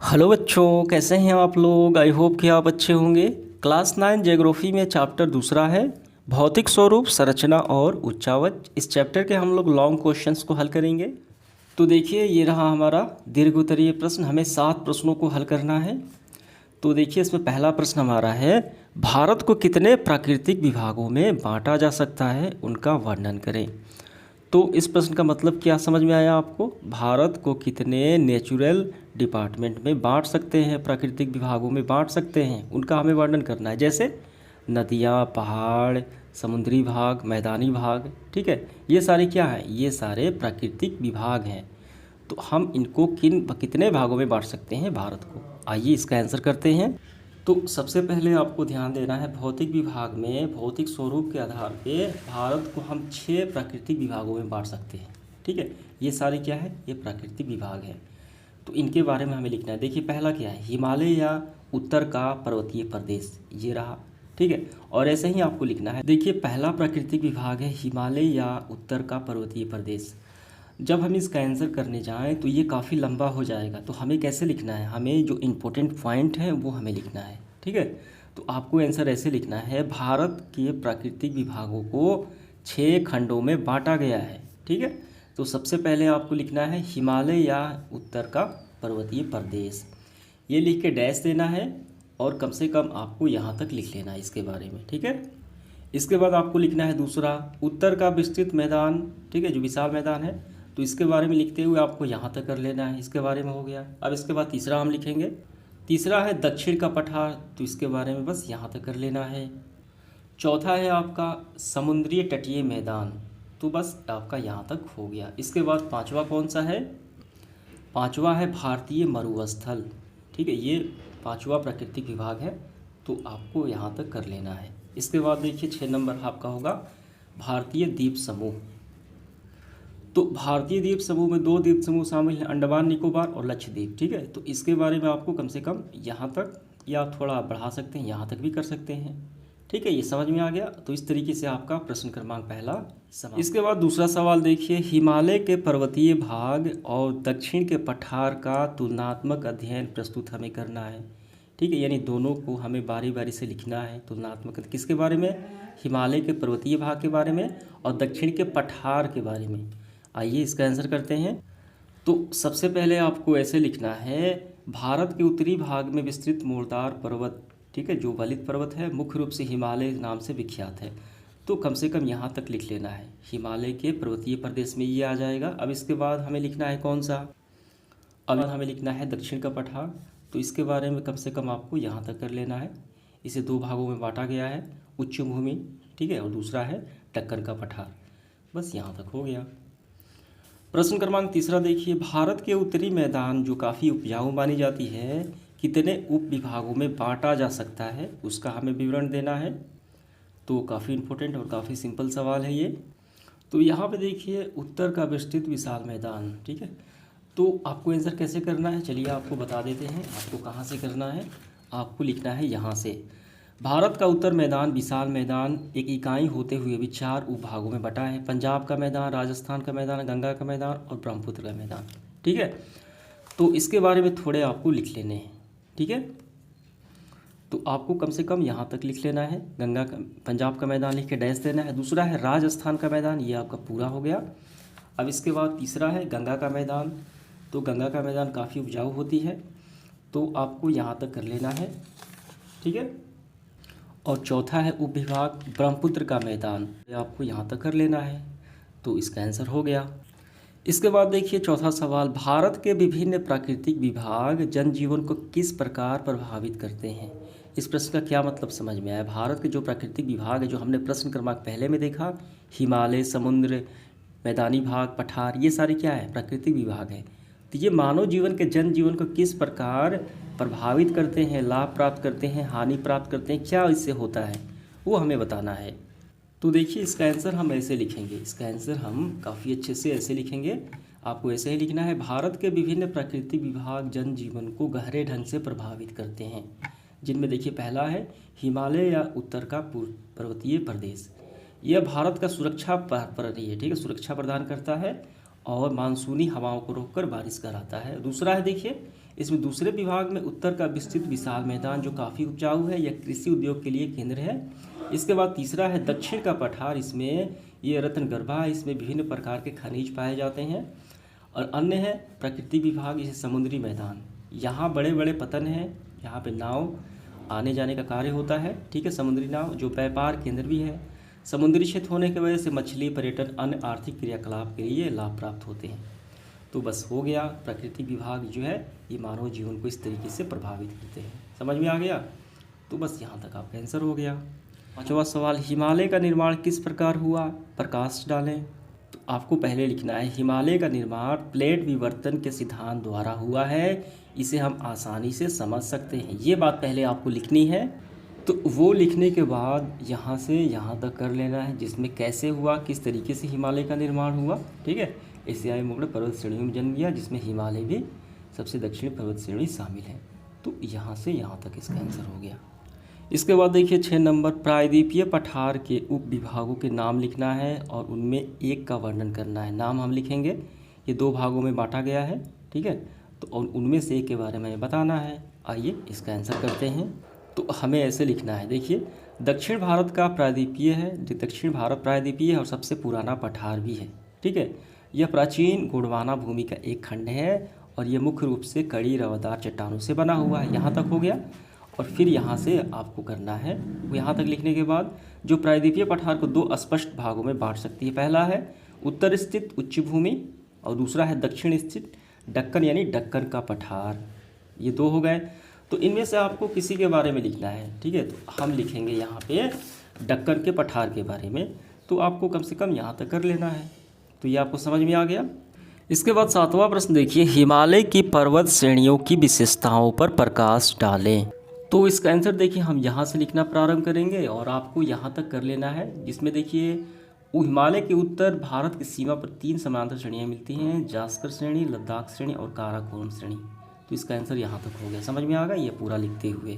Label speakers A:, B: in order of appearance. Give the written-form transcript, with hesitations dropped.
A: Hello बच्चों, कैसे हैं आप लोग। आई होप कि आप अच्छे होंगे। क्लास 9 ज्योग्राफी में चैप्टर दूसरा है भौतिक स्वरूप, संरचना और उच्चावच। इस चैप्टर के हम लोग लॉन्ग क्वेश्चंस को हल करेंगे। तो देखिए, ये रहा हमारा दीर्घ उत्तरीय प्रश्न। हमें 7 प्रश्नों को हल करना है। तो देखिए, इसमें पहला प्रश्न हमारा है, भारत को कितने प्राकृतिक विभागों में बांटा जा सकता है, उनका वर्णन करें। तो इस प्रश्न का मतलब क्या समझ में आया आपको। भारत को कितने नेचुरल डिपार्टमेंट में बांट सकते हैं, प्राकृतिक विभागों में बांट सकते हैं, उनका हमें वर्णन करना है। जैसे नदियाँ, पहाड़, समुद्री भाग, मैदानी भाग। ठीक है, ये सारे क्या हैं, ये सारे प्राकृतिक विभाग हैं। तो हम इनको कितने भागों में बांट सकते हैं भारत को। आइए इसका आंसर करते हैं। तो सबसे पहले आपको ध्यान देना है, भौतिक विभाग में भौतिक स्वरूप के आधार पे भारत को हम 6 प्राकृतिक विभागों में बांट सकते हैं। ठीक है, ये सारे क्या है, ये प्राकृतिक विभाग हैं। तो इनके बारे में हमें लिखना है। देखिए, पहला क्या है, हिमालय या उत्तर का पर्वतीय प्रदेश, ये रहा। ठीक है, और ऐसे ही आपको लिखना है। देखिए, पहला प्राकृतिक विभाग है हिमालय या उत्तर का पर्वतीय प्रदेश। जब हम इसका आंसर करने जाएं तो ये काफ़ी लंबा हो जाएगा। तो हमें कैसे लिखना है, हमें जो इम्पोर्टेंट पॉइंट है वो हमें लिखना है। ठीक है, तो आपको आंसर ऐसे लिखना है, भारत के प्राकृतिक विभागों को 6 खंडों में बांटा गया है। ठीक है, तो सबसे पहले आपको लिखना है हिमालय या उत्तर का पर्वतीय प्रदेश। ये लिख के डैश देना है और कम से कम आपको यहाँ तक लिख लेना है इसके बारे में। ठीक है, इसके बाद आपको लिखना है दूसरा, उत्तर का विस्तृत मैदान। ठीक है, जो विशाल मैदान है, तो इसके बारे में लिखते हुए आपको यहाँ तक कर लेना है। इसके बारे में हो गया। अब इसके बाद तीसरा हम लिखेंगे। तीसरा है दक्षिण का पठार, तो इसके बारे में बस यहाँ तक कर लेना है। चौथा है आपका समुद्री तटीय मैदान, तो बस आपका यहाँ तक हो गया। इसके बाद पांचवा कौन सा है, पांचवा है भारतीय मरुस्थल। ठीक है, ये पांचवा प्राकृतिक विभाग है, तो आपको यहाँ तक कर लेना है। इसके बाद देखिए 6 नंबर आपका होगा भारतीय द्वीप समूह। तो भारतीय द्वीप समूह में 2 द्वीप समूह शामिल हैं, अंडमान निकोबार और लक्षद्वीप। ठीक है, तो इसके बारे में आपको कम से कम यहाँ तक या थोड़ा बढ़ा सकते हैं, यहाँ तक भी कर सकते हैं। ठीक है, ये समझ में आ गया। तो इस तरीके से आपका प्रश्न क्रमांक पहला समाप्त। इसके बाद दूसरा सवाल देखिए, हिमालय के पर्वतीय भाग और दक्षिण के पठार का तुलनात्मक अध्ययन प्रस्तुत हमें करना है। ठीक है, यानी दोनों को हमें बारी बारी से लिखना है। तुलनात्मक किसके बारे में, हिमालय के पर्वतीय भाग के बारे में और दक्षिण के पठार के बारे में। आइए इसका आंसर करते हैं। तो सबसे पहले आपको ऐसे लिखना है, भारत के उत्तरी भाग में विस्तृत मोरदार पर्वत, ठीक है, जो वलित पर्वत है, मुख्य रूप से हिमालय नाम से विख्यात है। तो कम से कम यहाँ तक लिख लेना है, हिमालय के पर्वतीय प्रदेश में ये आ जाएगा। अब इसके बाद हमें लिखना है कौन सा, अब हमें लिखना है दक्षिण का पठार। तो इसके बारे में कम से कम आपको यहाँ तक कर लेना है। इसे 2 भागों में बांटा गया है, उच्च भूमि, ठीक है, और दूसरा है दक्कन का पठार। बस यहाँ तक हो गया। प्रश्न क्रमांक तीसरा देखिए, भारत के उत्तरी मैदान जो काफ़ी उपजाऊ मानी जाती है, कितने उप विभागों में बांटा जा सकता है, उसका हमें विवरण देना है। तो काफ़ी इम्पोर्टेंट और काफ़ी सिंपल सवाल है ये। तो यहाँ पे देखिए, उत्तर का विस्तृत विशाल मैदान। ठीक है, तो आपको आंसर कैसे करना है, चलिए आपको बता देते हैं। आपको कहाँ से करना है, आपको लिखना है यहाँ से, भारत का उत्तर मैदान विशाल मैदान एक इकाई होते हुए भी 4 उपभागों में बटा है। पंजाब का मैदान, राजस्थान का मैदान, गंगा का मैदान और ब्रह्मपुत्र का मैदान। ठीक है, तो इसके बारे में थोड़े आपको लिख लेने हैं। ठीक है, तो आपको कम से कम यहाँ तक लिख लेना है। गंगा का, पंजाब का मैदान लिख के डैश देना है। दूसरा है राजस्थान का मैदान, ये आपका पूरा हो गया। अब इसके बाद तीसरा है गंगा का मैदान। तो गंगा का मैदान काफ़ी उपजाऊ होती है, तो आपको यहाँ तक कर लेना है। ठीक है, और चौथा है उप विभाग ब्रह्मपुत्र का मैदान, आपको यहाँ तक कर लेना है। तो इसका आंसर हो गया। इसके बाद देखिए चौथा सवाल, भारत के विभिन्न प्राकृतिक विभाग जनजीवन को किस प्रकार प्रभावित करते हैं। इस प्रश्न का क्या मतलब समझ में आया। भारत के जो प्राकृतिक विभाग है, जो हमने प्रश्न क्रमांक पहले में देखा, हिमालय, समुद्र, मैदानी भाग, पठार, ये सारे क्या है, प्राकृतिक विभाग है। तो ये मानव जीवन के जनजीवन को किस प्रकार प्रभावित करते हैं, लाभ प्राप्त करते हैं, हानि प्राप्त करते हैं, क्या इससे होता है, वो हमें बताना है। तो देखिए, इसका आंसर हम ऐसे लिखेंगे, इसका आंसर हम काफ़ी अच्छे से ऐसे लिखेंगे। आपको ऐसे ही लिखना है, भारत के विभिन्न प्राकृतिक विभाग जनजीवन को गहरे ढंग से प्रभावित करते हैं, जिनमें देखिए पहला है हिमालय या उत्तर का पर्वतीय प्रदेश। यह भारत का सुरक्षा प्रहरी है। ठीक है, सुरक्षा प्रदान करता है और मानसूनी हवाओं को रोककर बारिश कराता है। दूसरा है देखिए इसमें दूसरे विभाग में उत्तर का विस्तृत विशाल मैदान जो काफ़ी उपजाऊ है, यह कृषि उद्योग के लिए केंद्र है। इसके बाद तीसरा है दक्षिण का पठार, इसमें ये रत्नगर्भा है, इसमें विभिन्न प्रकार के खनिज पाए जाते हैं। और अन्य है प्रकृति विभाग, जैसे समुद्री मैदान, यहाँ बड़े बड़े पतन हैं, यहाँ पे नाव आने जाने का कार्य होता है, ठीक है, समुद्री नाव जो व्यापार केंद्र भी है। समुद्री क्षेत्र होने की वजह से मछली पर्यटन अन्य आर्थिक क्रियाकलाप के लिए लाभ प्राप्त होते हैं। तो बस हो गया, प्रकृति विभाग जो है ये मानव जीवन को इस तरीके से प्रभावित करते हैं। समझ में आ गया? तो बस यहाँ तक आपका आंसर हो गया। पांचवा सवाल, हिमालय का निर्माण किस प्रकार हुआ? प्रकाश डालें। तो आपको पहले लिखना है हिमालय का निर्माण प्लेट विवर्तन के सिद्धांत द्वारा हुआ है, इसे हम आसानी से समझ सकते हैं। ये बात पहले आपको लिखनी है। तो वो लिखने के बाद यहाँ से यहाँ तक कर लेना है, जिसमें कैसे हुआ, किस तरीके से हिमालय का निर्माण हुआ, ठीक है। एशियाई मुगल पर्वत श्रेणियों में जन्म लिया, जिसमें हिमालय भी सबसे दक्षिणी पर्वत श्रेणी शामिल है। तो यहाँ से यहाँ तक इसका आंसर हो गया। इसके बाद देखिए 6 नंबर, प्रायद्वीपीय पठार के उप विभागों के नाम लिखना है और उनमें एक का वर्णन करना है। नाम हम लिखेंगे, ये 2 भागों में बांटा गया है, ठीक है। तो और उनमें से एक के बारे में बताना है। आइए इसका आंसर करते हैं। तो हमें ऐसे लिखना है, देखिए दक्षिण भारत का प्रायद्वीपीय है, दक्षिण भारत प्रायद्वीपीय है और सबसे पुराना पठार भी है, ठीक है। यह प्राचीन गोंडवाना भूमि का एक खंड है और यह मुख्य रूप से कड़ी रवादार चट्टानों से बना हुआ है। यहाँ तक हो गया। और फिर यहाँ से आपको करना है, यहाँ तक लिखने के बाद जो प्रायद्वीपीय पठार को 2 स्पष्ट भागों में बांट सकती है। पहला है उत्तर स्थित उच्च भूमि और दूसरा है दक्षिण स्थित दक्कन यानी दक्कन का पठार। ये 2 हो गए। तो इनमें से आपको किसी के बारे में लिखना है, ठीक है। तो हम लिखेंगे यहाँ पे दक्कन के पठार के बारे में। तो आपको कम से कम यहाँ तक कर लेना है। तो ये आपको समझ में आ गया। इसके बाद 7वां प्रश्न देखिए, हिमालय की पर्वत श्रेणियों की विशेषताओं पर प्रकाश डालें। तो इसका आंसर देखिए हम यहाँ से लिखना प्रारंभ करेंगे और आपको यहाँ तक कर लेना है, जिसमें देखिए हिमालय के उत्तर भारत की सीमा पर 3 समानांतर श्रेणियाँ मिलती हैं, जास्कर श्रेणी, लद्दाख श्रेणी और काराकोरम श्रेणी। तो इसका आंसर यहाँ तक हो गया। समझ में आ गया ये पूरा लिखते हुए।